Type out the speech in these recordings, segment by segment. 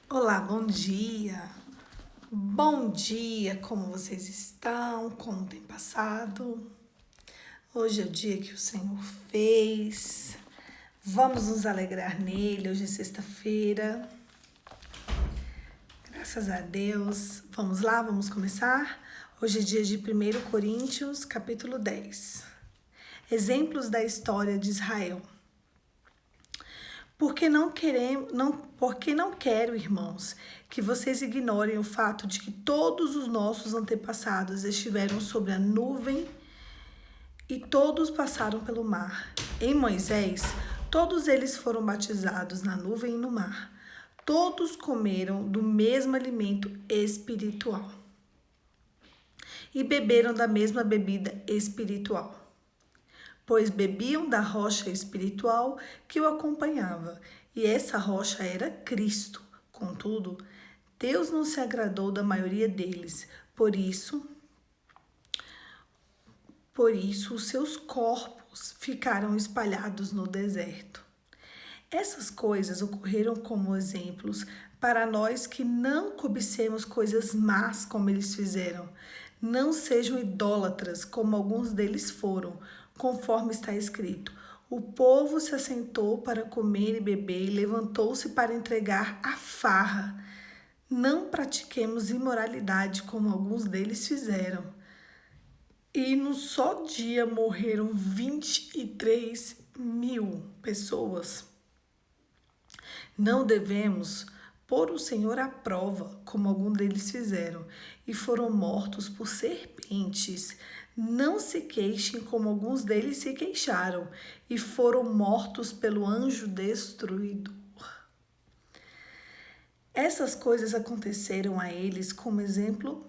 Olá, bom dia. Bom dia, como vocês estão? Como tem passado? Hoje é o dia que o Senhor fez. Vamos nos alegrar nele. Hoje é sexta-feira. Graças a Deus. Vamos lá, vamos começar? Hoje é dia de 1 Coríntios, capítulo 10. Exemplos da história de Israel. Porque não quero, irmãos, que vocês ignorem o fato de que todos os nossos antepassados estiveram sobre a nuvem e todos passaram pelo mar. Em Moisés, todos eles foram batizados na nuvem e no mar. Todos comeram do mesmo alimento espiritual e beberam da mesma bebida espiritual, pois bebiam da rocha espiritual que o acompanhava, e essa rocha era Cristo. Contudo, Deus não se agradou da maioria deles, por isso os seus corpos ficaram espalhados no deserto. Essas coisas ocorreram como exemplos para nós que não cobicemos coisas más como eles fizeram. Não sejam idólatras como alguns deles foram, conforme está escrito. O povo se assentou para comer e beber e levantou-se para entregar a farra. Não pratiquemos imoralidade como alguns deles fizeram. E num só dia morreram 23 mil pessoas. Não devemos pôr o Senhor à prova, como alguns deles fizeram, e foram mortos por serpentes. Não se queixem, como alguns deles se queixaram, e foram mortos pelo anjo destruidor. Essas coisas aconteceram a eles como exemplo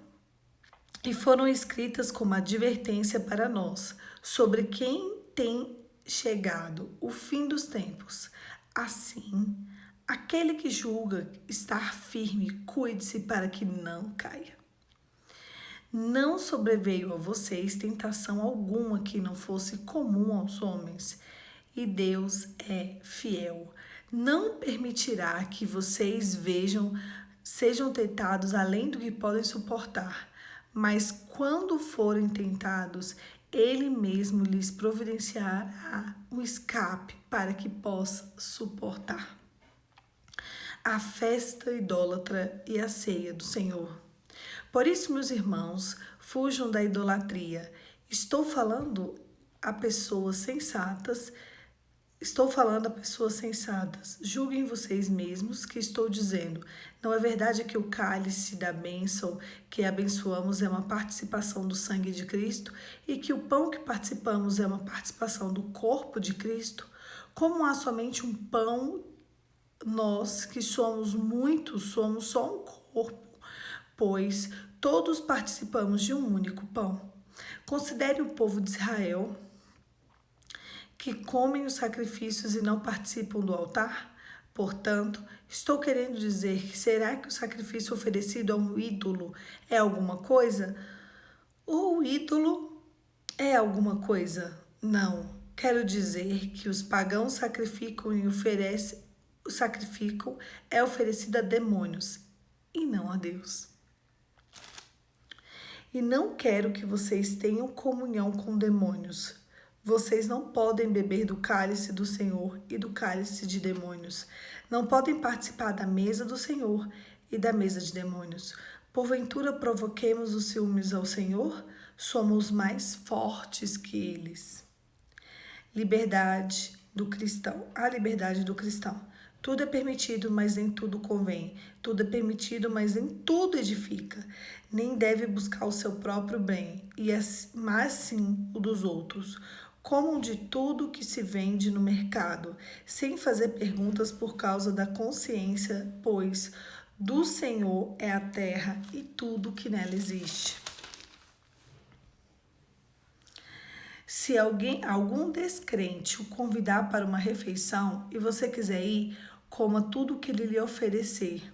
e foram escritas como advertência para nós, sobre quem tem chegado o fim dos tempos. Assim, aquele que julga estar firme, cuide-se para que não caia. Não sobreveio a vocês tentação alguma que não fosse comum aos homens, e Deus é fiel. Não permitirá que vocês sejam tentados além do que podem suportar, mas quando forem tentados, Ele mesmo lhes providenciará um escape para que possa suportar. A festa idólatra e a ceia do Senhor. Por isso, meus irmãos, fujam da idolatria. Estou falando a pessoas sensatas. Estou falando a pessoas sensatas. Julguem vocês mesmos que estou dizendo. Não é verdade que o cálice da bênção que abençoamos é uma participação do sangue de Cristo e que o pão que participamos é uma participação do corpo de Cristo? Como há somente um pão, nós que somos muitos somos só um corpo, pois todos participamos de um único pão. Considere o povo de Israel, que comem os sacrifícios e não participam do altar? Portanto, estou querendo dizer que será que o sacrifício oferecido a um ídolo é alguma coisa? Ou o ídolo é alguma coisa? Não. Quero dizer que os pagãos sacrificam e o sacrificam é oferecido a demônios e não a Deus. E não quero que vocês tenham comunhão com demônios. Vocês não podem beber do cálice do Senhor e do cálice de demônios. Não podem participar da mesa do Senhor e da mesa de demônios. Porventura provoquemos os ciúmes ao Senhor? Somos mais fortes que eles. Liberdade do cristão. A liberdade do cristão. Tudo é permitido, mas nem tudo convém. Tudo é permitido, mas nem tudo edifica. Nem deve buscar o seu próprio bem, mas sim o dos outros. Comam de tudo que se vende no mercado, sem fazer perguntas por causa da consciência, pois do Senhor é a terra e tudo que nela existe. Se algum descrente o convidar para uma refeição e você quiser ir, coma tudo o que ele lhe oferecer,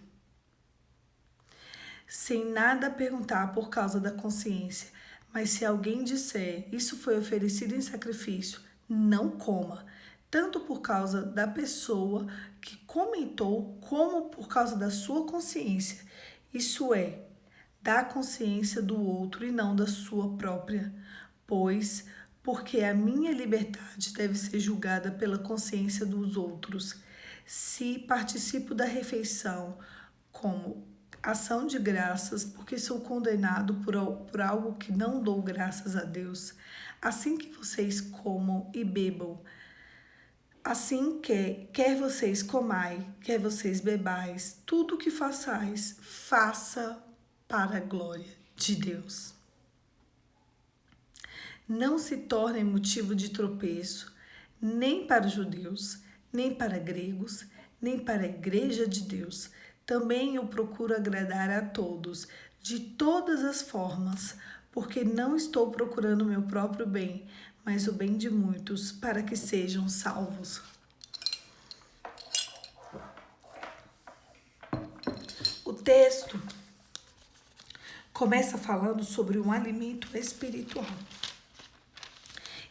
sem nada perguntar por causa da consciência. Mas se alguém disser, isso foi oferecido em sacrifício, não coma, tanto por causa da pessoa que comentou como por causa da sua consciência, isso é, da consciência do outro e não da sua própria, pois porque a minha liberdade deve ser julgada pela consciência dos outros. Se participo da refeição como ação de graças, porque sou condenado por algo que não dou graças a Deus, assim que vocês comam e bebam, assim que, quer vocês comai, quer vocês bebais, tudo o que façais, faça para a glória de Deus. Não se tornem motivo de tropeço, nem para os judeus, nem para gregos, nem para a igreja de Deus. Também eu procuro agradar a todos, de todas as formas, porque não estou procurando o meu próprio bem, mas o bem de muitos, para que sejam salvos. O texto começa falando sobre um alimento espiritual.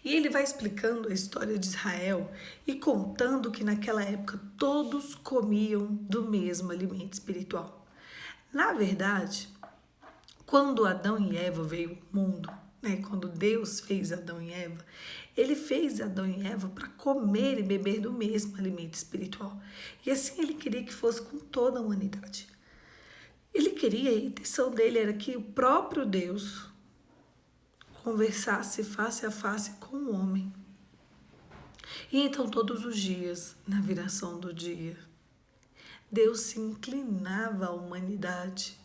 E ele vai explicando a história de Israel e contando que naquela época todos comiam do mesmo alimento espiritual. Na verdade, quando Adão e Eva veio ao mundo, quando Deus fez Adão e Eva, ele fez Adão e Eva para comer e beber do mesmo alimento espiritual. E assim ele queria que fosse com toda a humanidade. Ele queria, a intenção dele era que o próprio Deus conversasse face a face com o homem. E então todos os dias, na viração do dia, Deus se inclinava à humanidade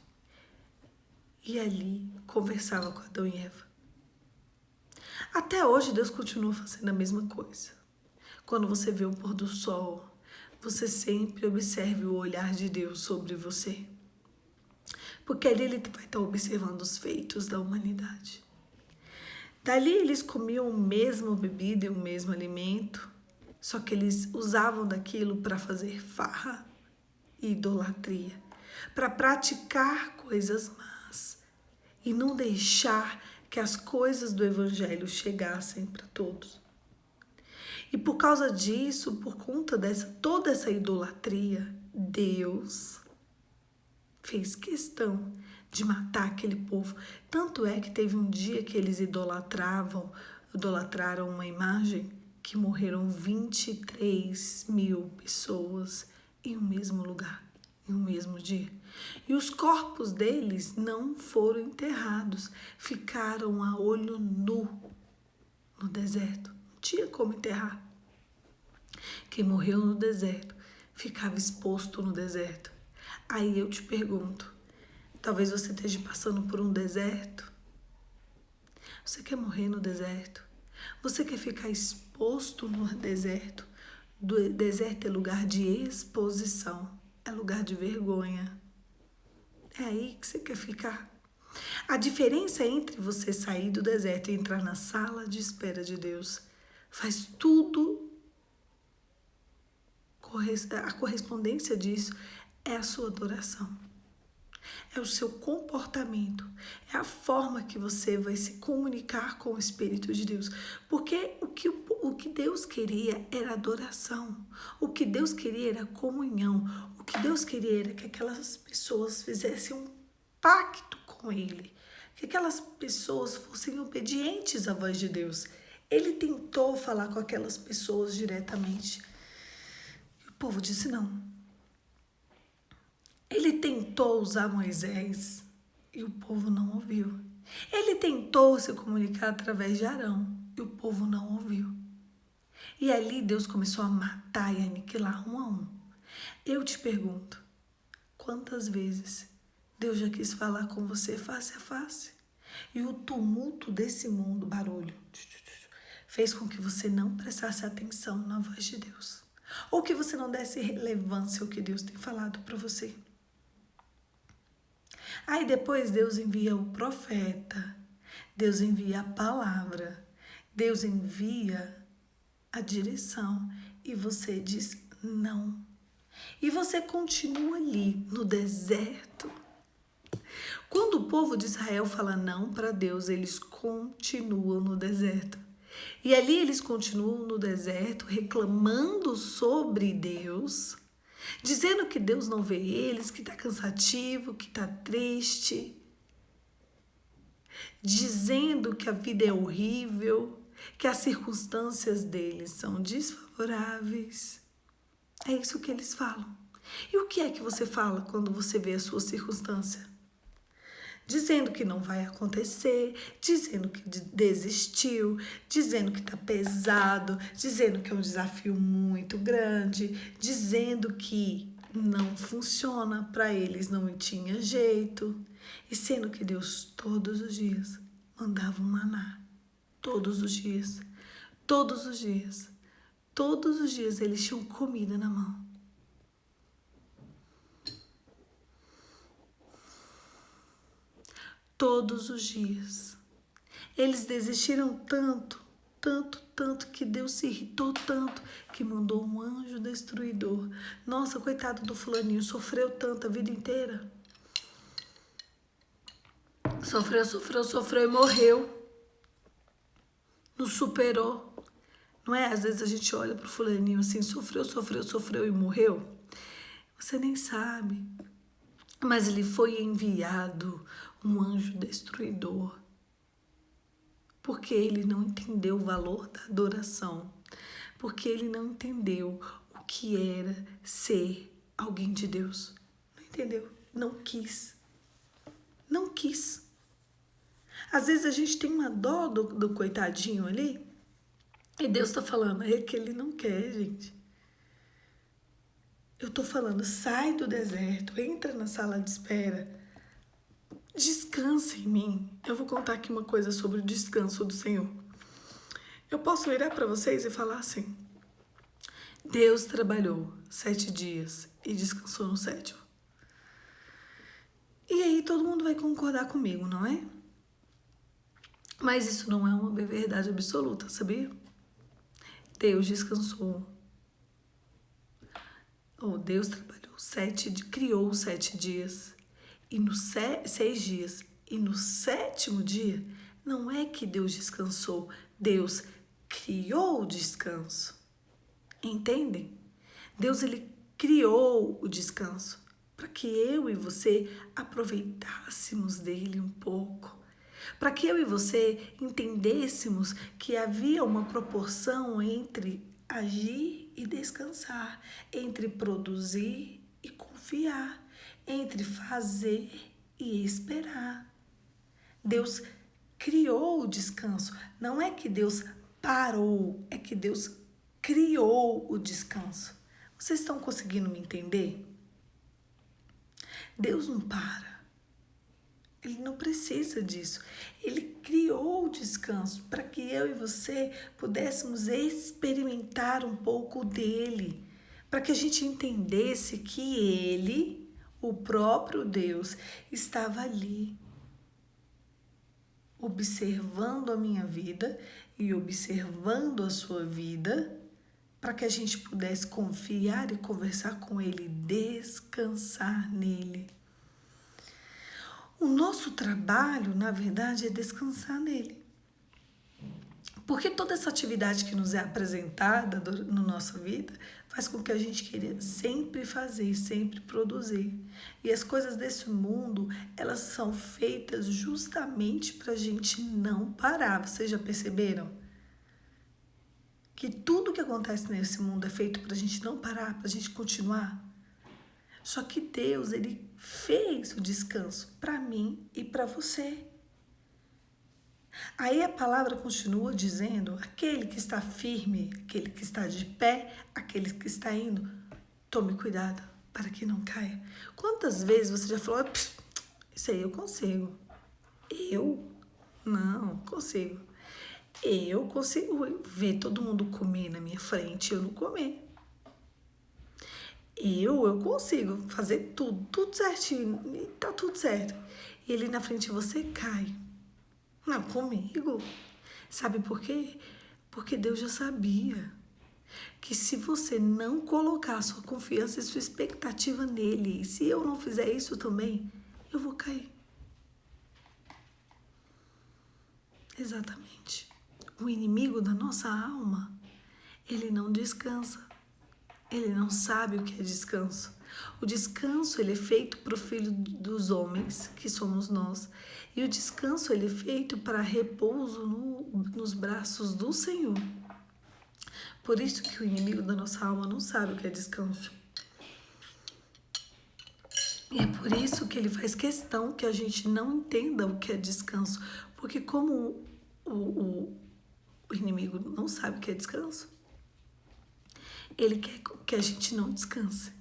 e ali conversava com Adão e Eva. Até hoje Deus continua fazendo a mesma coisa. Quando você vê o pôr do sol, você sempre observe o olhar de Deus sobre você. Porque ali ele vai estar observando os feitos da humanidade. Dali eles comiam a mesma bebida e o mesmo alimento, só que eles usavam daquilo para fazer farra e idolatria, para praticar coisas más e não deixar que as coisas do evangelho chegassem para todos. E por causa disso, por conta toda essa idolatria, Deus fez questão de matar aquele povo. Tanto é que teve um dia que eles idolatraram uma imagem que morreram 23 mil pessoas em um mesmo lugar, em um mesmo dia. E os corpos deles não foram enterrados, ficaram a olho nu no deserto. Não tinha como enterrar. Quem morreu no deserto ficava exposto no deserto. Aí eu te pergunto, talvez você esteja passando por um deserto. Você quer morrer no deserto? Você quer ficar exposto no deserto? O deserto é lugar de exposição, é lugar de vergonha. É aí que você quer ficar. A diferença entre você sair do deserto e entrar na sala de espera de Deus faz tudo. A correspondência disso é a sua adoração. É o seu comportamento, é a forma que você vai se comunicar com o Espírito de Deus. Porque o que Deus queria era adoração, o que Deus queria era comunhão, o que Deus queria era que aquelas pessoas fizessem um pacto com Ele, que aquelas pessoas fossem obedientes à voz de Deus. Ele tentou falar com aquelas pessoas diretamente. E o povo disse não. Ele tentou usar Moisés e o povo não ouviu. Ele tentou se comunicar através de Arão e o povo não ouviu. E ali Deus começou a matar e aniquilar um a um. Eu te pergunto, quantas vezes Deus já quis falar com você face a face? E o tumulto desse mundo, barulho, fez com que você não prestasse atenção na voz de Deus. Ou que você não desse relevância ao que Deus tem falado para você. Aí depois Deus envia o profeta, Deus envia a palavra, Deus envia a direção e você diz não. E você continua ali no deserto. Quando o povo de Israel fala não para Deus, eles continuam no deserto. E ali eles continuam no deserto reclamando sobre Deus, dizendo que Deus não vê eles, que está cansativo, que está triste, dizendo que a vida é horrível, que as circunstâncias deles são desfavoráveis. É isso que eles falam. E o que é que você fala quando você vê a sua circunstância? Dizendo que não vai acontecer, dizendo que desistiu, dizendo que está pesado, dizendo que é um desafio muito grande, dizendo que não funciona para eles, não tinha jeito. E sendo que Deus todos os dias mandava um maná. Todos os dias. Todos os dias. Todos os dias eles tinham comida na mão. Todos os dias. Eles desistiram tanto, tanto, tanto, que Deus se irritou tanto, que mandou um anjo destruidor. Nossa, coitado do fulaninho, sofreu tanto a vida inteira. Sofreu, sofreu, sofreu e morreu. Não superou. Não é? Às vezes a gente olha pro fulaninho assim, sofreu, sofreu, sofreu e morreu. Você nem sabe. Mas ele foi enviado um anjo destruidor. Porque ele não entendeu o valor da adoração. Porque ele não entendeu o que era ser alguém de Deus. Não entendeu? Não quis. Não quis. Às vezes a gente tem uma dó do coitadinho ali. E Deus tá falando, é que ele não quer, gente. Eu tô falando, sai do deserto, entra na sala de espera. Descansa em mim. Eu vou contar aqui uma coisa sobre o descanso do Senhor. Eu posso virar para vocês e falar assim: Deus trabalhou 7 dias e descansou no 7º. E aí todo mundo vai concordar comigo, não é? Mas isso não é uma verdade absoluta, sabia? Deus descansou. Deus trabalhou 7, criou 7 dias. E nos 6 dias. E no 7º dia, não é que Deus descansou. Deus criou o descanso. Entendem? Deus, ele criou o descanso para que eu e você aproveitássemos dele um pouco. Para que eu e você entendêssemos que havia uma proporção entre agir e descansar, entre produzir e confiar, entre fazer e esperar. Deus criou o descanso. Não é que Deus parou, é que Deus criou o descanso. Vocês estão conseguindo me entender? Deus não para. Ele não precisa disso. Ele criou o descanso para que eu e você pudéssemos experimentar um pouco dele, para que a gente entendesse que ele, o próprio Deus, estava ali, observando a minha vida e observando a sua vida, para que a gente pudesse confiar e conversar com ele, descansar nele. O nosso trabalho, na verdade, é descansar nele. Porque toda essa atividade que nos é apresentada na nossa vida faz com que a gente queira sempre fazer, sempre produzir. E as coisas desse mundo, elas são feitas justamente para a gente não parar. Vocês já perceberam? Que tudo que acontece nesse mundo é feito para a gente não parar, para a gente continuar. Só que Deus, ele fez o descanso para mim e para você. Aí a palavra continua dizendo, aquele que está firme, aquele que está de pé, aquele que está indo, tome cuidado para que não caia. Quantas vezes você já falou, isso aí eu consigo. Eu? Não, consigo. Eu consigo ver todo mundo comer na minha frente, eu não comer. Eu consigo fazer tudo certinho, e tá tudo certo. E ele na frente de você cai. Não, comigo. Sabe por quê? Porque Deus já sabia que se você não colocar sua confiança e sua expectativa nele, e se eu não fizer isso também, eu vou cair. Exatamente. O inimigo da nossa alma, ele não descansa. Ele não sabe o que é descanso. O descanso ele é feito para o filho dos homens, que somos nós. E o descanso ele é feito para repouso nos braços do Senhor. Por isso que o inimigo da nossa alma não sabe o que é descanso. E é por isso que ele faz questão que a gente não entenda o que é descanso. Porque como o inimigo não sabe o que é descanso, ele quer que a gente não descanse.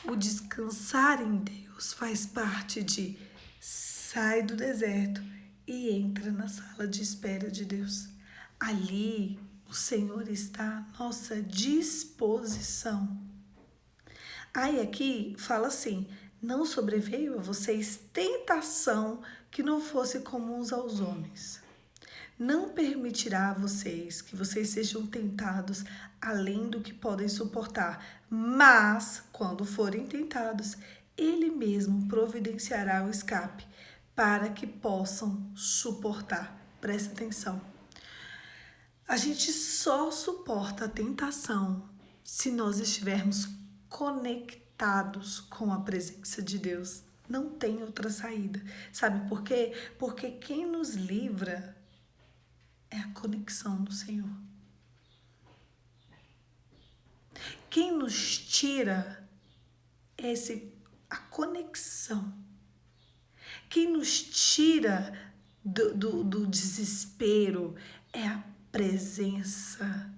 O descansar em Deus faz parte de sai do deserto e entra na sala de espera de Deus. Ali o Senhor está à nossa disposição. Aí aqui fala assim, não sobreveio a vocês tentação que não fosse comum aos homens. Não permitirá a vocês que vocês sejam tentados além do que podem suportar, mas, quando forem tentados, Ele mesmo providenciará o escape para que possam suportar. Presta atenção. A gente só suporta a tentação se nós estivermos conectados com a presença de Deus. Não tem outra saída. Sabe por quê? Porque quem nos livra é a conexão do Senhor. Quem nos tira é a conexão. Quem nos tira do desespero é a presença.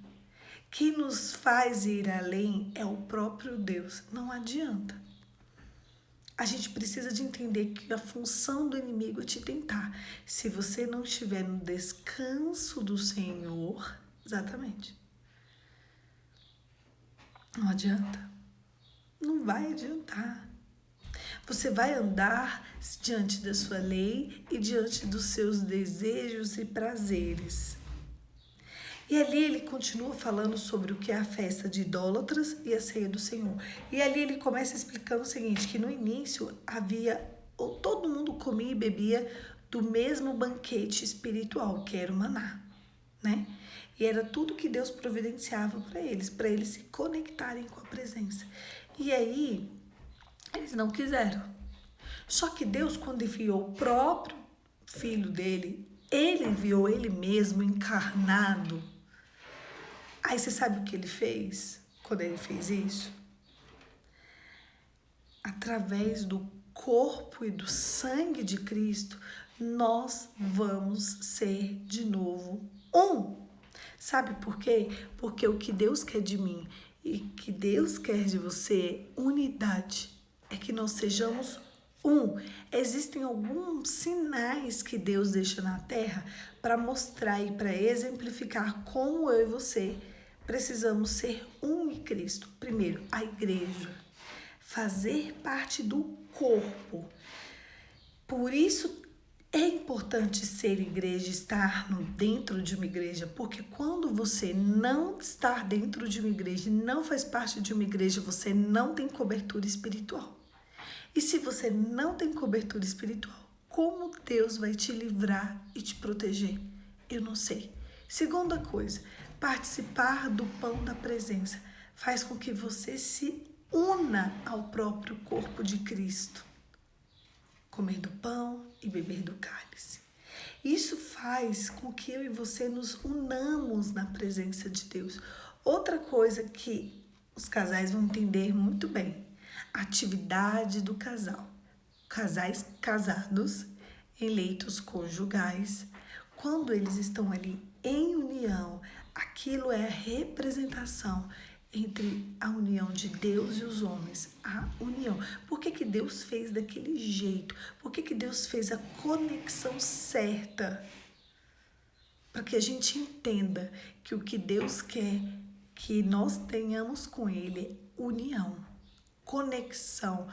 Quem nos faz ir além é o próprio Deus. Não adianta. A gente precisa de entender que a função do inimigo é te tentar. Se você não estiver no descanso do Senhor, exatamente. Não adianta. Não vai adiantar. Você vai andar diante da sua lei e diante dos seus desejos e prazeres. E ali ele continua falando sobre o que é a festa de idólatras e a ceia do Senhor. E ali ele começa explicando o seguinte, que no início todo mundo comia e bebia do mesmo banquete espiritual, que era o maná, né? E era tudo que Deus providenciava para eles se conectarem com a presença. E aí, eles não quiseram. Só que Deus, quando enviou o próprio filho dele, ele enviou ele mesmo encarnado. Aí você sabe o que ele fez quando ele fez isso? Através do corpo e do sangue de Cristo, nós vamos ser de novo um. Sabe por quê? Porque o que Deus quer de mim e que Deus quer de você é unidade. É que nós sejamos um. Existem alguns sinais que Deus deixa na terra para mostrar e para exemplificar como eu e você precisamos ser um em Cristo. Primeiro, a igreja. Fazer parte do corpo. Por isso é importante ser igreja, estar dentro de uma igreja, porque quando você não está dentro de uma igreja, não faz parte de uma igreja, você não tem cobertura espiritual. E se você não tem cobertura espiritual, como Deus vai te livrar e te proteger? Eu não sei. Segunda coisa, participar do pão da presença faz com que você se una ao próprio corpo de Cristo. Comer do pão e beber do cálice. Isso faz com que eu e você nos unamos na presença de Deus. Outra coisa que os casais vão entender muito bem, a atividade do casal. Casais casados, em leitos conjugais, quando eles estão ali em união, aquilo é a representação entre a união de Deus e os homens, a união. Por que Deus fez daquele jeito? Por que Deus fez a conexão certa? Para que a gente entenda que o que Deus quer que nós tenhamos com Ele é união, conexão.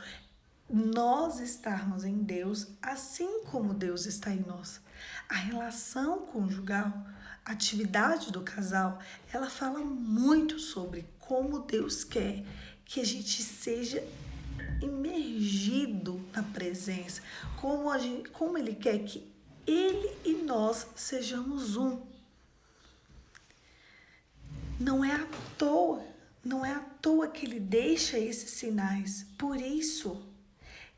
Nós estarmos em Deus, assim como Deus está em nós. A relação conjugal, a atividade do casal, ela fala muito sobre como Deus quer que a gente seja imergido na presença, como Ele quer que Ele e nós sejamos um. Não é à toa Não é à toa que ele deixa esses sinais. Por isso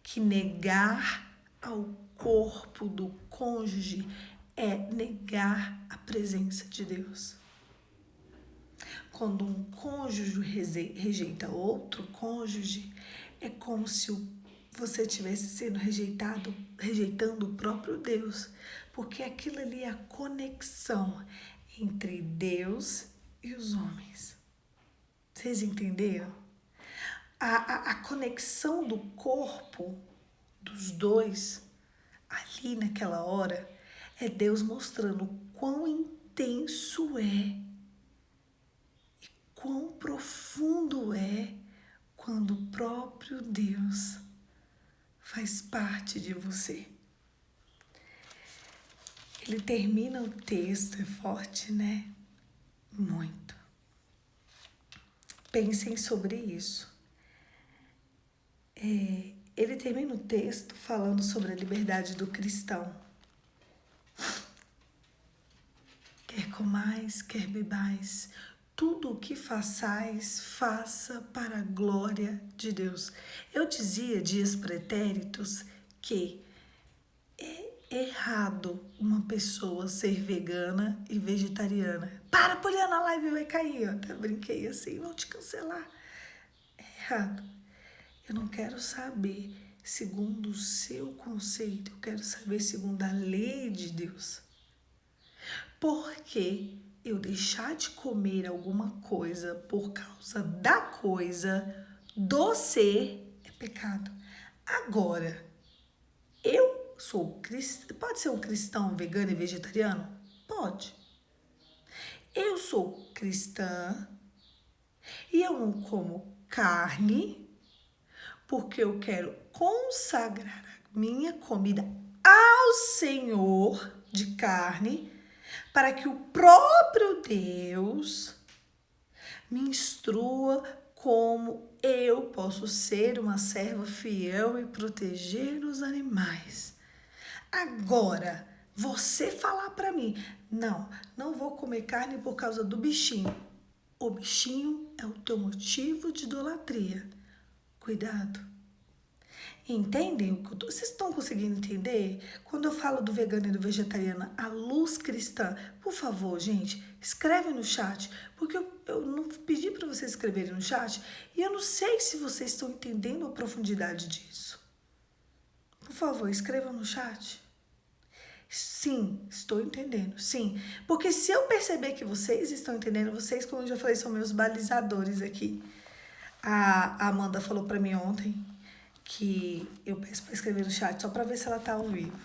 que negar ao corpo do cônjuge é negar a presença de Deus. Quando um cônjuge rejeita outro cônjuge, é como se você estivesse sendo rejeitando o próprio Deus, porque aquilo ali é a conexão entre Deus e os homens. Vocês entenderam? A conexão do corpo dos dois, ali naquela hora, é Deus mostrando o quão intenso é, quão profundo é quando o próprio Deus faz parte de você. Ele termina o texto, é forte, né? Muito. Pensem sobre isso. Ele termina o texto falando sobre a liberdade do cristão. Quer comais, quer bebais, tudo o que façais, faça para a glória de Deus. Eu dizia dias pretéritos que é errado uma pessoa ser vegana e vegetariana. Para, Poliana, a live vai cair. Eu até brinquei assim, vão te cancelar. É errado. Eu não quero saber segundo o seu conceito, eu quero saber segundo a lei de Deus. Porque eu deixar de comer alguma coisa por causa da coisa, do ser, é pecado. Agora, eu sou cristão, pode ser um cristão vegano e vegetariano? Pode. Eu sou cristã e eu não como carne porque eu quero consagrar a minha comida ao Senhor de carne, para que o próprio Deus me instrua como eu posso ser uma serva fiel e proteger os animais. Agora, você falar para mim, não vou comer carne por causa do bichinho. O bichinho é o teu motivo de idolatria. Cuidado. Entendem o que vocês estão conseguindo entender? Quando eu falo do vegano e do vegetariano, a luz cristã, por favor, gente, escreve no chat, porque eu não pedi para vocês escreverem no chat e eu não sei se vocês estão entendendo a profundidade disso. Por favor, escrevam no chat. Sim, estou entendendo, sim. Porque se eu perceber que vocês estão entendendo, vocês, como eu já falei, são meus balizadores aqui. A Amanda falou para mim ontem que eu peço para escrever no chat só para ver se ela tá ao vivo.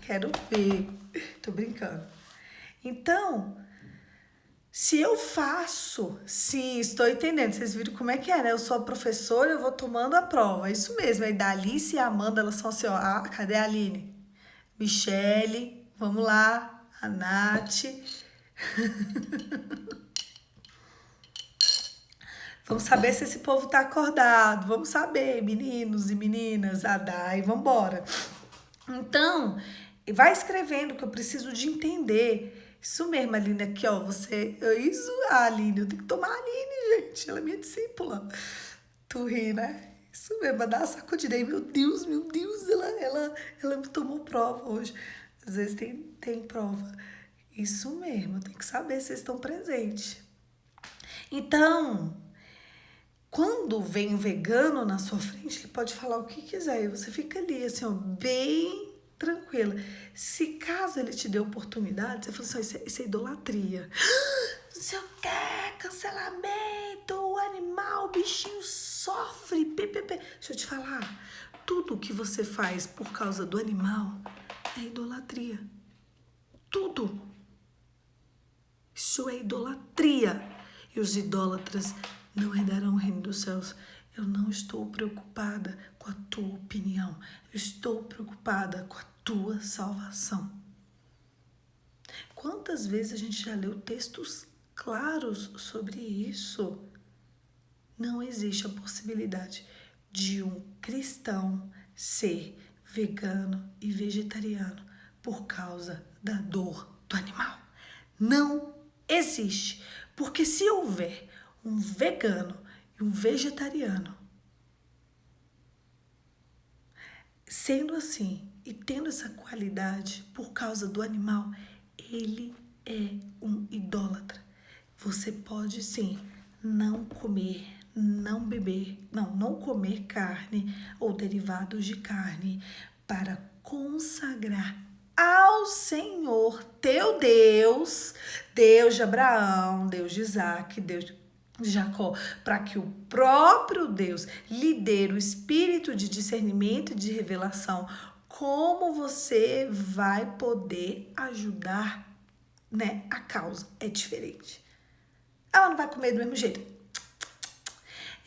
Quero ver. Tô brincando. Então, se eu faço, sim, estou entendendo. Vocês viram como é que é, né? Eu sou a professora, eu vou tomando a prova. Isso mesmo. Aí da Alice e a Amanda, elas são assim, ó. Ah, cadê a Aline? Michele, vamos lá. A Nath. Vamos saber se esse povo tá acordado. Vamos saber, meninos e meninas, a Dai, vambora. Então, vai escrevendo que eu preciso de entender. Isso mesmo, Aline, aqui, ó, você... Isso, a Aline, eu tenho que tomar a Aline, gente. Ela é minha discípula. Tu ri, né? Isso mesmo, vai dar uma sacudida aí. Meu Deus, ela me tomou prova hoje. Às vezes tem prova. Isso mesmo, tem que saber se vocês estão presentes. Então... Quando vem um vegano na sua frente, ele pode falar o que quiser e você fica ali, assim, ó, bem tranquila. Se caso ele te dê oportunidade, você fala assim, isso é idolatria. Não sei o que, cancelamento, o animal, o bichinho sofre, ppp. Deixa eu te falar, tudo que você faz por causa do animal é idolatria. Tudo. Isso é idolatria. E os idólatras não herdarão o reino dos céus. Eu não estou preocupada com a tua opinião. Eu estou preocupada com a tua salvação. Quantas vezes a gente já leu textos claros sobre isso? Não existe a possibilidade de um cristão ser vegano e vegetariano por causa da dor do animal. Não existe. Porque se houver um vegano e um vegetariano, sendo assim e tendo essa qualidade por causa do animal, ele é um idólatra. Você pode sim não comer, não beber, não comer carne ou derivados de carne para consagrar ao Senhor teu Deus, Deus de Abraão, Deus de Isaac, Deus de Jacó, para que o próprio Deus lhe dê o espírito de discernimento e de revelação, como você vai poder ajudar, né? A causa é diferente. Ela não vai comer do mesmo jeito.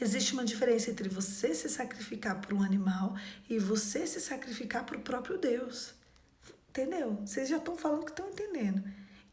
Existe uma diferença entre você se sacrificar por um animal e você se sacrificar para o próprio Deus. Entendeu? Vocês já estão falando que estão entendendo.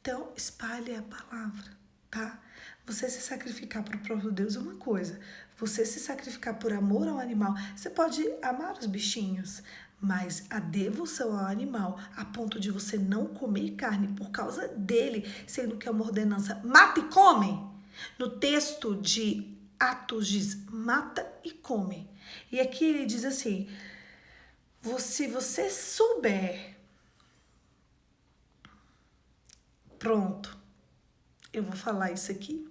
Então, espalhe a palavra, tá? Você se sacrificar para o próprio Deus é uma coisa. Você se sacrificar por amor ao animal. Você pode amar os bichinhos, mas a devoção ao animal, a ponto de você não comer carne por causa dele, sendo que é uma ordenança mata e come. No texto de Atos diz mata e come. E aqui ele diz assim, se você souber, pronto, eu vou falar isso aqui.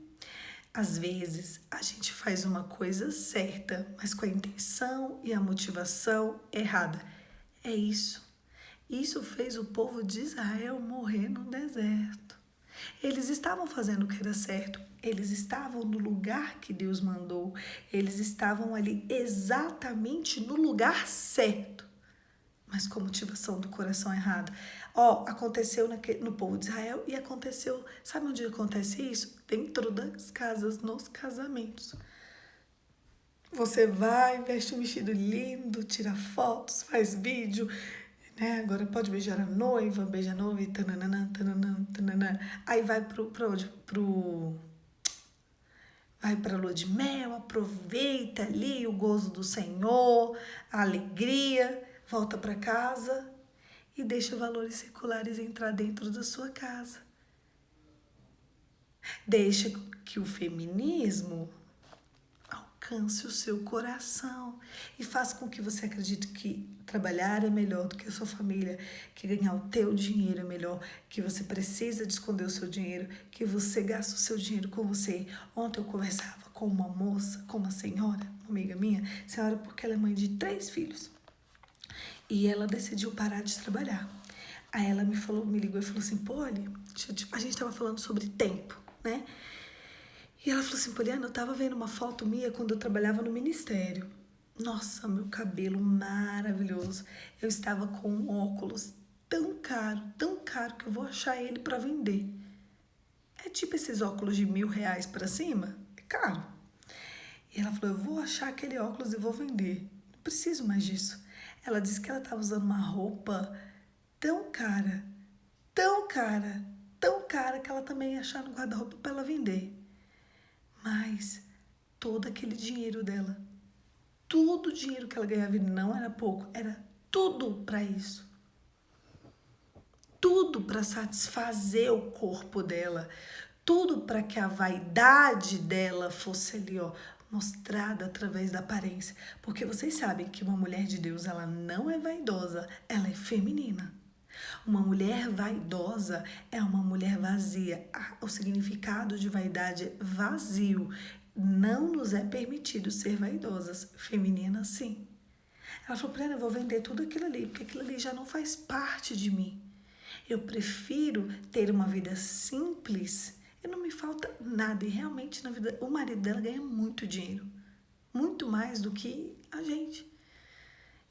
Às vezes a gente faz uma coisa certa, mas com a intenção e a motivação errada. É isso. Isso fez o povo de Israel morrer no deserto. Eles estavam fazendo o que era certo, eles estavam no lugar que Deus mandou, eles estavam ali exatamente no lugar certo, mas com motivação do coração errada. Aconteceu no povo de Israel e aconteceu, sabe onde acontece isso? Dentro das casas, nos casamentos. Você vai, veste um vestido lindo, tira fotos, faz vídeo, né? Agora pode beijar a noiva, beija a noiva e tananã, tananã, tananã. Aí vai vai pra lua de mel, aproveita ali o gozo do Senhor, a alegria, volta para casa e deixa valores seculares entrar dentro da sua casa. Deixa que o feminismo alcance o seu coração e faça com que você acredite que trabalhar é melhor do que a sua família, que ganhar o teu dinheiro é melhor, que você precisa de esconder o seu dinheiro, que você gasta o seu dinheiro com você. Ontem eu conversava com uma moça, com uma senhora, uma amiga minha, senhora porque ela é mãe de 3 filhos e ela decidiu parar de trabalhar. Aí ela me ligou e falou assim, Polly, a gente tava falando sobre tempo, né? E ela falou assim, Poliana, eu tava vendo uma foto minha quando eu trabalhava no ministério. Nossa, meu cabelo maravilhoso. Eu estava com um óculos tão caro que eu vou achar ele para vender. É tipo esses óculos de R$ 1.000 para cima? É caro. E ela falou, eu vou achar aquele óculos e vou vender. Não preciso mais disso. Ela disse que ela estava usando uma roupa tão cara, tão cara, tão cara que ela também ia achar no guarda-roupa para ela vender. Mas todo aquele dinheiro dela, todo o dinheiro que ela ganhava, e não era pouco, era tudo para isso. Tudo para satisfazer o corpo dela, tudo para que a vaidade dela fosse ali, mostrada através da aparência. Porque vocês sabem que uma mulher de Deus, ela não é vaidosa, ela é feminina. Uma mulher vaidosa é uma mulher vazia. O significado de vaidade é vazio. Não nos é permitido ser vaidosas. Femininas, sim. Ela falou, Poliana, eu vou vender tudo aquilo ali, porque aquilo ali já não faz parte de mim. Eu prefiro ter uma vida simples e não me falta nada. E realmente, na vida, o marido dela ganha muito dinheiro. Muito mais do que a gente.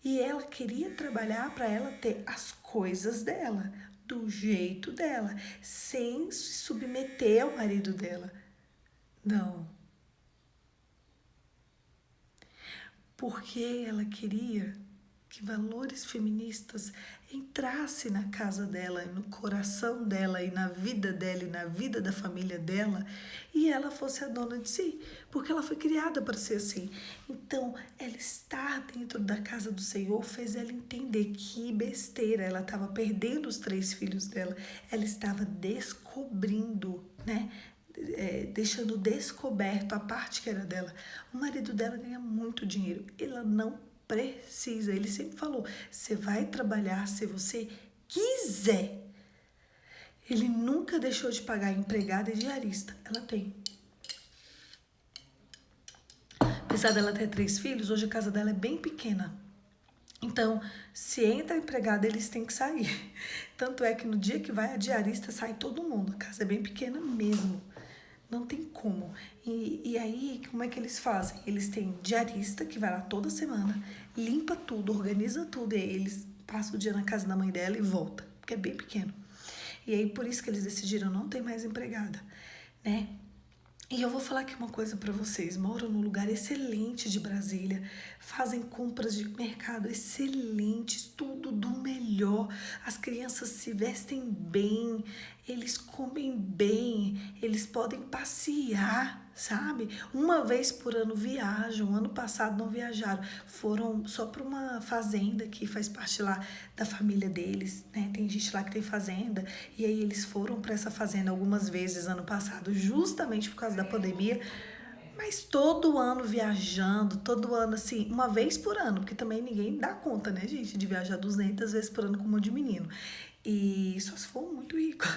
E ela queria trabalhar para ela ter as coisas dela, do jeito dela, sem se submeter ao marido dela. Não. Porque ela queria que valores feministas entrassem na casa dela, no coração dela e na vida dela e na vida da família dela, e ela fosse a dona de si, porque ela foi criada para ser assim. Então, ela estar dentro da casa do Senhor fez ela entender que besteira, ela estava perdendo os 3 filhos dela, ela estava descobrindo, né? deixando descoberto a parte que era dela. O marido dela ganha muito dinheiro, ela não precisa. Ele sempre falou, você vai trabalhar se você quiser. Ele nunca deixou de pagar empregada e diarista. Ela tem. Apesar dela ter 3 filhos, hoje a casa dela é bem pequena. Então, se entra empregada, eles têm que sair. Tanto é que no dia que vai a diarista, sai todo mundo. A casa é bem pequena mesmo. Não tem como. E aí, como é que eles fazem? Eles têm diarista que vai lá toda semana, limpa tudo, organiza tudo. E aí eles passam o dia na casa da mãe dela e volta, porque é bem pequeno. E aí, por isso que eles decidiram não ter mais empregada, né? E eu vou falar aqui uma coisa para vocês. Moram num lugar excelente de Brasília, fazem compras de mercado excelentes, tudo do melhor. As crianças se vestem bem, eles comem bem, eles podem passear, sabe? Uma vez por ano viajam. Ano passado não viajaram, foram só para uma fazenda que faz parte lá da família deles, né? Tem gente lá que tem fazenda, e aí eles foram para essa fazenda algumas vezes ano passado, justamente por causa da pandemia. Mas todo ano viajando, todo ano assim, uma vez por ano, porque também ninguém dá conta, né, gente, de viajar 200 vezes por ano com um monte de menino. E só se for muito rico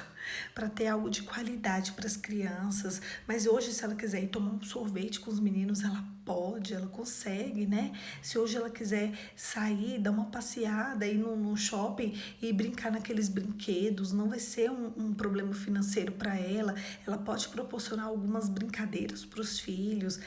para ter algo de qualidade para as crianças. Mas hoje, se ela quiser ir tomar um sorvete com os meninos, ela pode, ela consegue, né? Se hoje ela quiser sair, dar uma passeada, ir no shopping e brincar naqueles brinquedos, não vai ser um problema financeiro para ela. Ela pode proporcionar algumas brincadeiras para os filhos.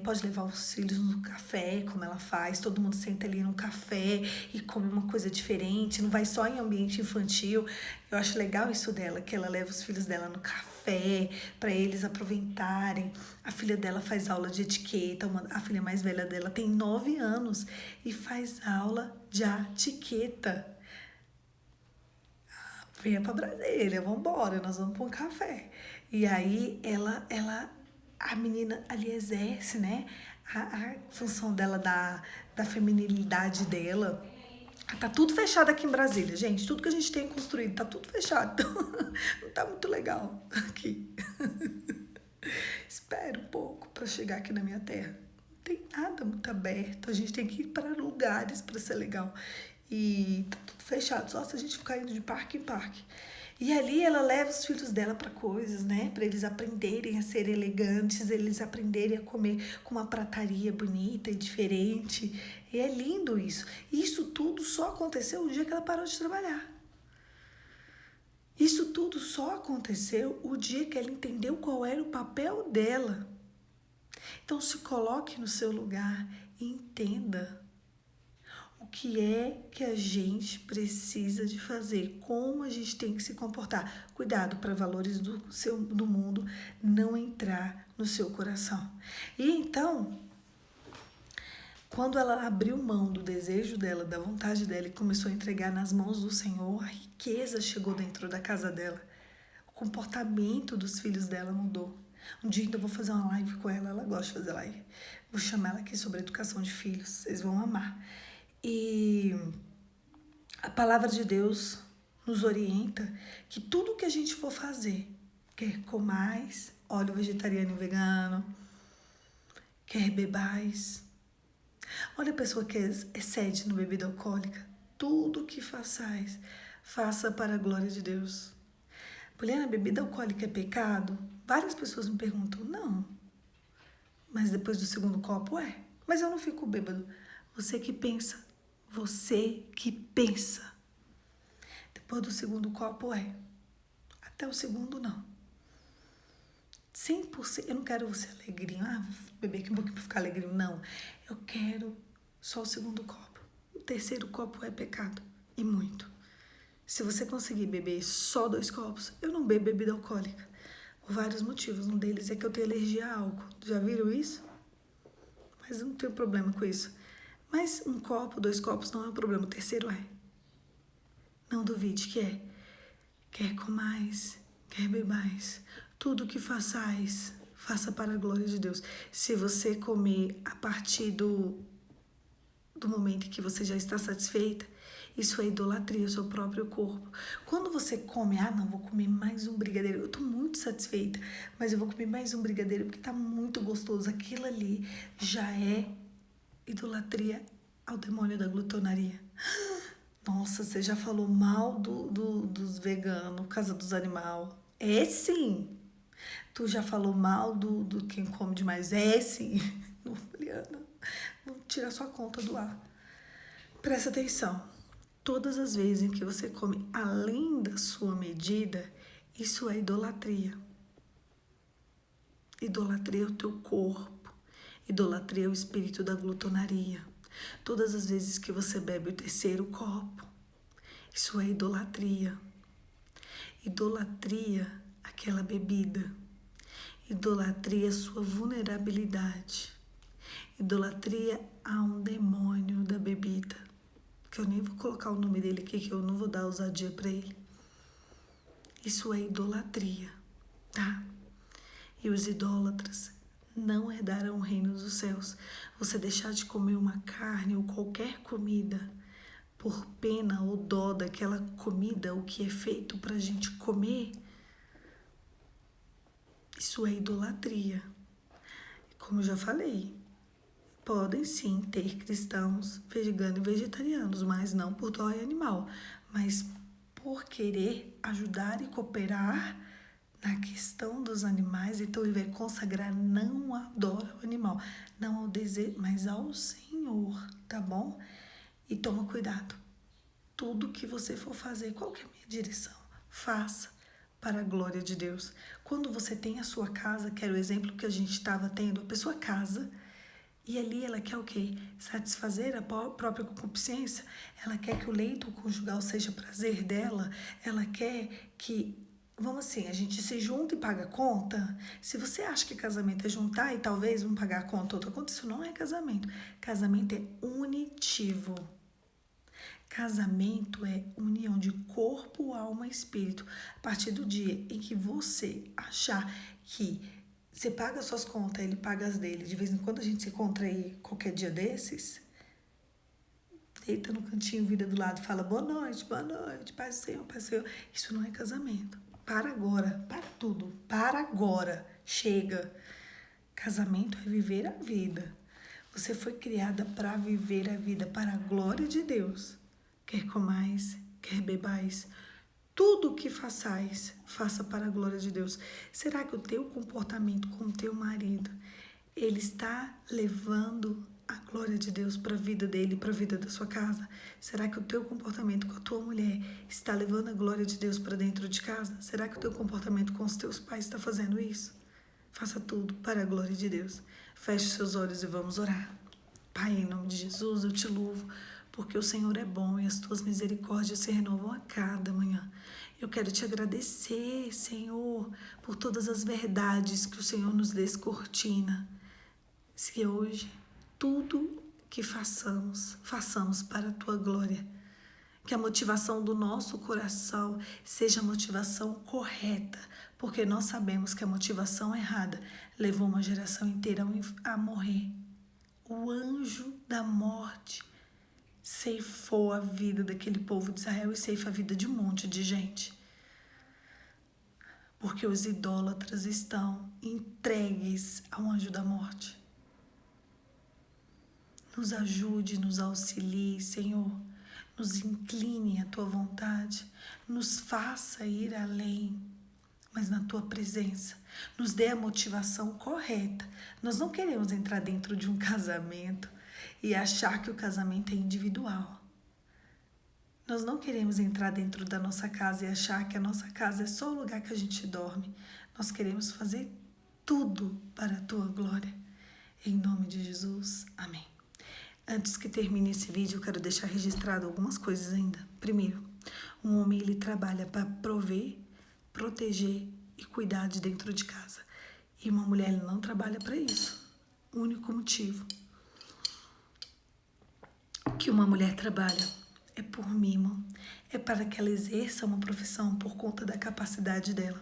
Pode levar os filhos no café, como ela faz, todo mundo senta ali no café e come uma coisa diferente, não vai só em ambiente infantil. Eu acho legal isso dela, que ela leva os filhos dela no café para eles aproveitarem. A filha dela faz aula de etiqueta, a filha mais velha dela tem 9 anos e faz aula de etiqueta. Venha para Brasília, vamos embora, nós vamos para um café. E aí a menina ali exerce, né, a função dela da feminilidade dela. Tá tudo fechado aqui em Brasília, gente. Tudo que a gente tem construído tá tudo fechado. Então, não tá muito legal aqui. Espera um pouco para chegar aqui na minha terra. Não tem nada muito aberto. A gente tem que ir para lugares para ser legal. E tá tudo fechado, só se a gente ficar indo de parque em parque. E ali ela leva os filhos dela para coisas, né? Para eles aprenderem a ser elegantes, eles aprenderem a comer com uma prataria bonita e diferente. E é lindo isso. Isso tudo só aconteceu o dia que ela parou de trabalhar. Isso tudo só aconteceu o dia que ela entendeu qual era o papel dela. Então se coloque no seu lugar e entenda o que é que a gente precisa de fazer, como a gente tem que se comportar. Cuidado para valores do mundo não entrar no seu coração. E então, quando ela abriu mão do desejo dela, da vontade dela e começou a entregar nas mãos do Senhor, a riqueza chegou dentro da casa dela. O comportamento dos filhos dela mudou. Um dia ainda eu vou fazer uma live com ela gosta de fazer live. Vou chamar ela aqui sobre educação de filhos, vocês vão amar. E a palavra de Deus nos orienta que tudo que a gente for fazer, quer comais óleo vegetariano e vegano, quer bebais. Olha a pessoa que excede no bebida alcoólica. Tudo que façais, faça para a glória de Deus. Poliana, bebida alcoólica é pecado? Várias pessoas me perguntam, não. Mas depois do segundo copo é. Mas eu não fico bêbado. Você que pensa. Você que pensa. Depois do segundo copo é. Até o segundo não. 100%. Eu não quero você alegrinho. Vou beber aqui um pouquinho para ficar alegrinho. Não. Eu quero só o segundo copo. O terceiro copo é pecado. E muito. Se você conseguir beber só 2 copos, eu não bebo bebida alcoólica. Por vários motivos. Um deles é que eu tenho alergia a álcool. Já viram isso? Mas eu não tenho problema com isso. Mas 1 copo, 2 copos não é um problema. O terceiro é. Não duvide que é. Quer comais, quer bebais. Tudo que façais, faça para a glória de Deus. Se você comer a partir do momento em que você já está satisfeita Isso é idolatria, o seu próprio corpo. Quando você come, não, vou comer mais um brigadeiro. Eu tô muito satisfeita, mas eu vou comer mais um brigadeiro porque tá muito gostoso. Aquilo ali já é idolatria ao demônio da glutonaria. Nossa, você já falou mal dos veganos, casa dos animais. É sim. Tu já falou mal do quem come demais. É sim. Não, Liana, vou tirar sua conta do ar. Presta atenção. Todas as vezes em que você come além da sua medida, isso é idolatria. Idolatria é o teu corpo. Idolatria é o espírito da glutonaria. Todas as vezes que você bebe o terceiro copo, isso é idolatria. Idolatria, aquela bebida. Idolatria, sua vulnerabilidade. Idolatria a um demônio da bebida. Que eu nem vou colocar o nome dele aqui, que eu não vou dar ousadia para ele. Isso é idolatria, tá? E os idólatras não herdarão o reino dos céus. Você deixar de comer uma carne ou qualquer comida por pena ou dó daquela comida, o que é feito pra gente comer, isso é idolatria. Como eu já falei, podem sim ter cristãos veganos e vegetarianos, mas não por dó animal, mas por querer ajudar e cooperar na questão dos animais. Então ele vai consagrar não a dó ao animal, não ao desejo, mas ao Senhor, tá bom? E toma cuidado. Tudo que você for fazer, qual que é a minha direção? Faça para a glória de Deus. Quando você tem a sua casa, que era o exemplo que a gente estava tendo, a pessoa casa, e ali ela quer o quê? Satisfazer a própria concupiscência. Ela quer que o leito conjugal seja prazer dela. Ela quer que, vamos assim, a gente se junta e paga a conta. Se você acha que casamento é juntar e talvez um pagar a conta, outra conta, isso não é casamento. Casamento é unitivo. Casamento é união de corpo, alma e espírito. A partir do dia em que você achar que você paga as suas contas, ele paga as dele, de vez em quando a gente se encontra aí qualquer dia desses, deita no cantinho, vira do lado e fala boa noite, paz do Senhor, paz do Senhor. Isso não é casamento. Para agora, para tudo, para agora, chega. Casamento é viver a vida. Você foi criada para viver a vida para a glória de Deus. Quer comais, quer bebais, tudo o que façais, faça para a glória de Deus. Será que o teu comportamento com o teu marido, ele está levando a glória de Deus para a vida dele, para a vida da sua casa? Será que o teu comportamento com a tua mulher está levando a glória de Deus para dentro de casa? Será que o teu comportamento com os teus pais está fazendo isso? Faça tudo para a glória de Deus. Feche os seus olhos e vamos orar. Pai, em nome de Jesus, eu te louvo, porque o Senhor é bom e as tuas misericórdias se renovam a cada manhã. Eu quero te agradecer, Senhor, por todas as verdades que o Senhor nos descortina. Se hoje tudo que façamos, façamos para a tua glória. Que a motivação do nosso coração seja a motivação correta, porque nós sabemos que a motivação errada levou uma geração inteira a morrer. O anjo da morte ceifou a vida daquele povo de Israel e ceifa a vida de um monte de gente. Porque os idólatras estão entregues ao anjo da morte. Nos ajude, nos auxilie, Senhor. Nos incline à tua vontade. Nos faça ir além, mas na tua presença. Nos dê a motivação correta. Nós não queremos entrar dentro de um casamento e achar que o casamento é individual. Nós não queremos entrar dentro da nossa casa e achar que a nossa casa é só o lugar que a gente dorme. Nós queremos fazer tudo para a tua glória. Em nome de Jesus, amém. Antes que termine esse vídeo, eu quero deixar registrado algumas coisas ainda. Primeiro, um homem ele trabalha para prover, proteger e cuidar de dentro de casa. E uma mulher ele não trabalha para isso. O único motivo que uma mulher trabalha é por mimo, é para que ela exerça uma profissão por conta da capacidade dela.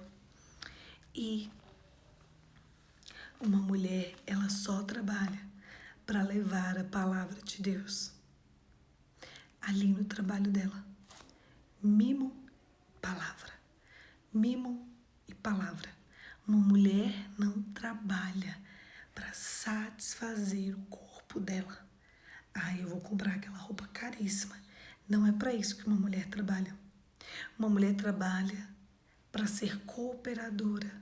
E uma mulher, ela só trabalha para levar a palavra de Deus. ali no trabalho dela. Mimo, palavra. Mimo e palavra. Uma mulher não trabalha para satisfazer o corpo dela. Ah, eu vou comprar aquela roupa caríssima. Não é para isso que uma mulher trabalha. Uma mulher trabalha para ser cooperadora.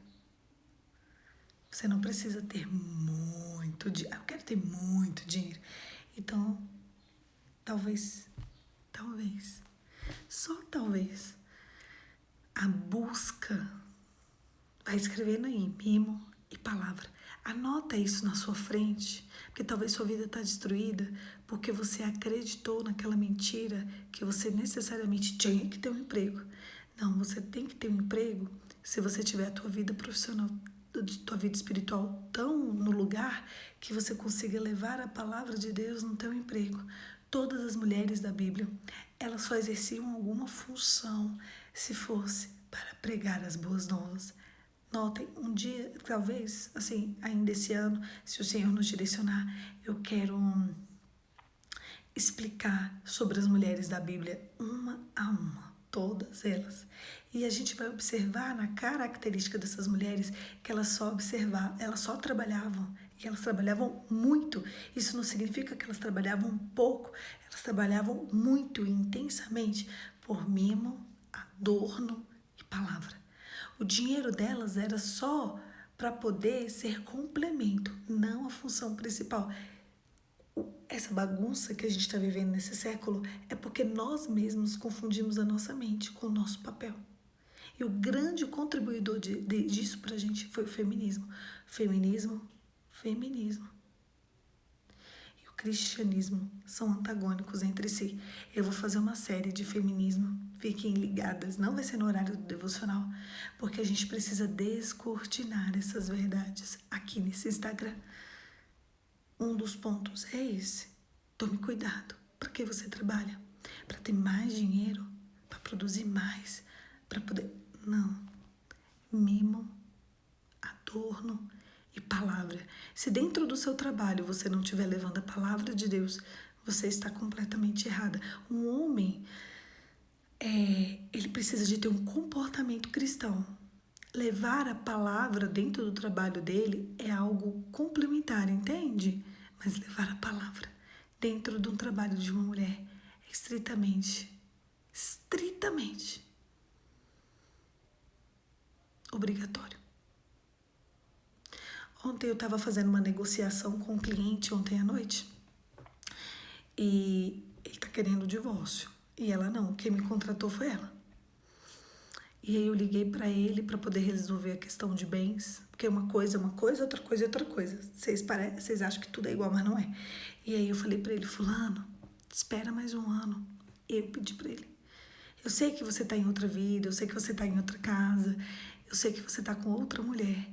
Você não precisa ter muito dinheiro. Eu quero ter muito dinheiro. Então, talvez, só talvez, a busca, vai escrevendo aí, mimo e palavra. Anota isso na sua frente, porque talvez sua vida está destruída porque você acreditou naquela mentira que você necessariamente tinha que ter um emprego. Não, você tem que ter um emprego se você tiver a tua vida profissional, tua vida espiritual tão no lugar que você consiga levar a palavra de Deus no teu emprego. Todas as mulheres da Bíblia, elas só exerciam alguma função se fosse para pregar as boas novas. Notem, um dia, talvez, assim, ainda esse ano, se o Senhor nos direcionar, eu quero explicar sobre as mulheres da Bíblia uma a uma, todas elas. E a gente vai observar na característica dessas mulheres que elas só trabalhavam, e elas trabalhavam muito. Isso não significa que elas trabalhavam pouco, elas trabalhavam muito e intensamente por mimo, adorno e palavra. O dinheiro delas era só para poder ser complemento, não a função principal. Essa bagunça que a gente está vivendo nesse século é porque nós mesmos confundimos a nossa mente com o nosso papel. E o grande contribuidor disso para a gente foi o feminismo. Feminismo. E o cristianismo são antagônicos entre si. Eu vou fazer uma série de feminismo. Fiquem ligadas. Não vai ser no horário do devocional, porque a gente precisa descortinar essas verdades aqui nesse Instagram. Um dos pontos é esse. Tome cuidado. Para que você trabalha? Para ter mais dinheiro? Para produzir mais? Para poder... Não. Mimo, adorno e palavra. Se dentro do seu trabalho você não estiver levando a palavra de Deus, você está completamente errada. Um homem, ele precisa de ter um comportamento cristão. Levar a palavra dentro do trabalho dele é algo complementar, entende? Mas levar a palavra dentro de um trabalho de uma mulher é estritamente obrigatório. Ontem eu estava fazendo uma negociação com um cliente ontem à noite e ele está querendo o divórcio. E ela não, quem me contratou foi ela. E aí eu liguei para ele para poder resolver a questão de bens, porque uma coisa é uma coisa, outra coisa é outra coisa. Vocês acham que tudo é igual, mas não é. E aí eu falei para ele, fulano, espera mais um ano. Eu pedi para ele. Eu sei que você tá em outra vida, eu sei que você tá em outra casa, eu sei que você tá com outra mulher,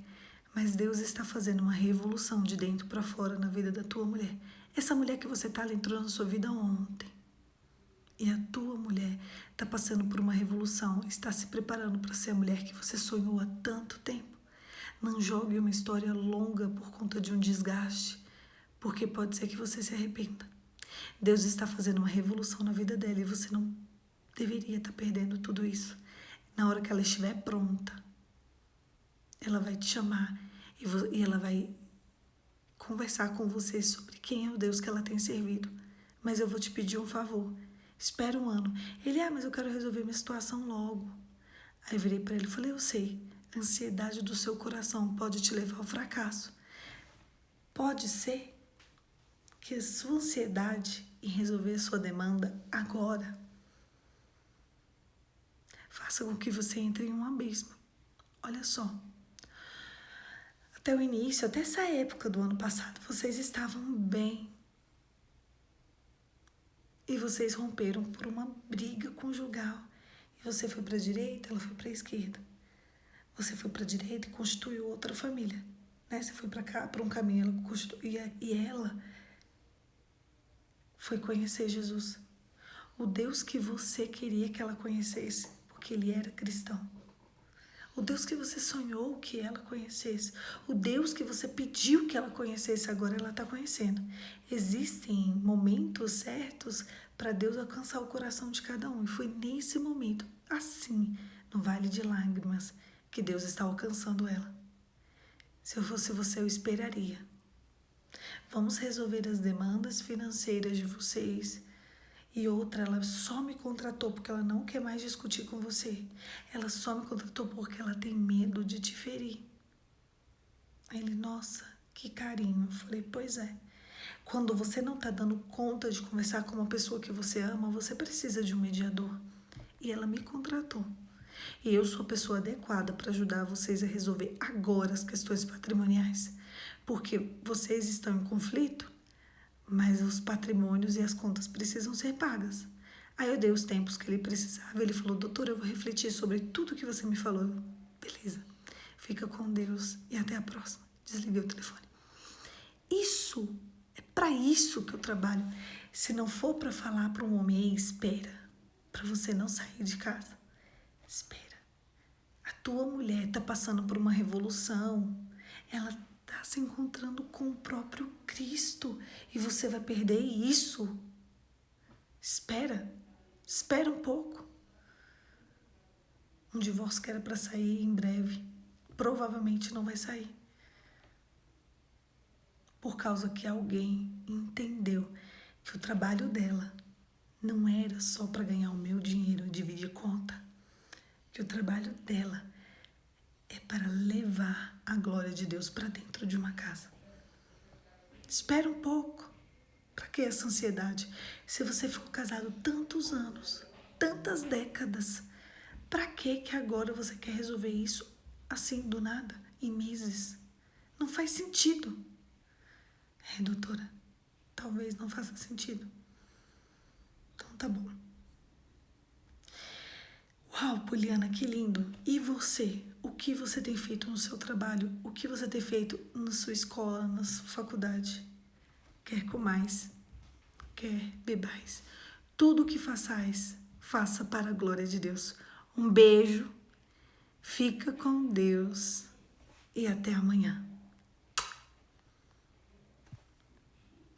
mas Deus está fazendo uma revolução de dentro para fora na vida da tua mulher. Essa mulher que você tá, ela entrou na sua vida ontem. E a tua mulher está passando por uma revolução, está se preparando para ser a mulher que você sonhou há tanto tempo. Não jogue uma história longa por conta de um desgaste, porque pode ser que você se arrependa. Deus está fazendo uma revolução na vida dela e você não deveria estar perdendo tudo isso. Na hora que ela estiver pronta, ela vai te chamar e ela vai conversar com você sobre quem é o Deus que ela tem servido. Mas eu vou te pedir um favor. Espera um ano. Ele, mas eu quero resolver minha situação logo. Aí eu virei para ele e falei, eu sei, a ansiedade do seu coração pode te levar ao fracasso. Pode ser que a sua ansiedade em resolver a sua demanda agora faça com que você entre em um abismo. Olha só. Até o início, até essa época do ano passado, vocês estavam bem. E vocês romperam por uma briga conjugal. E você foi para a direita, ela foi para a esquerda. Você foi para a direita e constituiu outra família. Né? Você foi para cá, para um caminho, ela constituiu, e ela foi conhecer Jesus. O Deus que você queria que ela conhecesse, porque ele era cristão. O Deus que você sonhou que ela conhecesse. O Deus que você pediu que ela conhecesse, agora ela está conhecendo. Existem momentos certos para Deus alcançar o coração de cada um. E foi nesse momento, assim, no Vale de Lágrimas, que Deus está alcançando ela. Se eu fosse você, eu esperaria. Vamos resolver as demandas financeiras de vocês. E outra, ela só me contratou porque ela não quer mais discutir com você. Ela só me contratou porque ela tem medo de te ferir. Aí ele, nossa, que carinho. Eu falei, pois é. Quando você não está dando conta de conversar com uma pessoa que você ama, você precisa de um mediador. E ela me contratou. E eu sou a pessoa adequada para ajudar vocês a resolver agora as questões patrimoniais. Porque vocês estão em conflito, mas os patrimônios e as contas precisam ser pagas. Aí eu dei os tempos que ele precisava. Ele falou, doutora, eu vou refletir sobre tudo que você me falou. Beleza, fica com Deus e até a próxima. Desliguei o telefone. Isso, é para isso que eu trabalho. Se não for para falar para um homem, espera, para você não sair de casa. Espera. A tua mulher está passando por uma revolução. Ela está se encontrando com o próprio Cristo. E você vai perder isso. Espera. Espera um pouco. Um divórcio que era para sair em breve, provavelmente não vai sair. Por causa que alguém entendeu que o trabalho dela não era só para ganhar o meu dinheiro, dividir conta. Que o trabalho dela é para levar a glória de Deus para dentro de uma casa. Espera um pouco. Para que essa ansiedade? Se você ficou casado tantos anos, tantas décadas, para que agora você quer resolver isso assim do nada, em meses? Não faz sentido. Doutora, talvez não faça sentido. Então tá bom. Uau, Poliana, que lindo. E você? O que você tem feito no seu trabalho? O que você tem feito na sua escola, na sua faculdade? Quer comais, quer bebais. Tudo o que façais, faça para a glória de Deus. Um beijo, fica com Deus e até amanhã.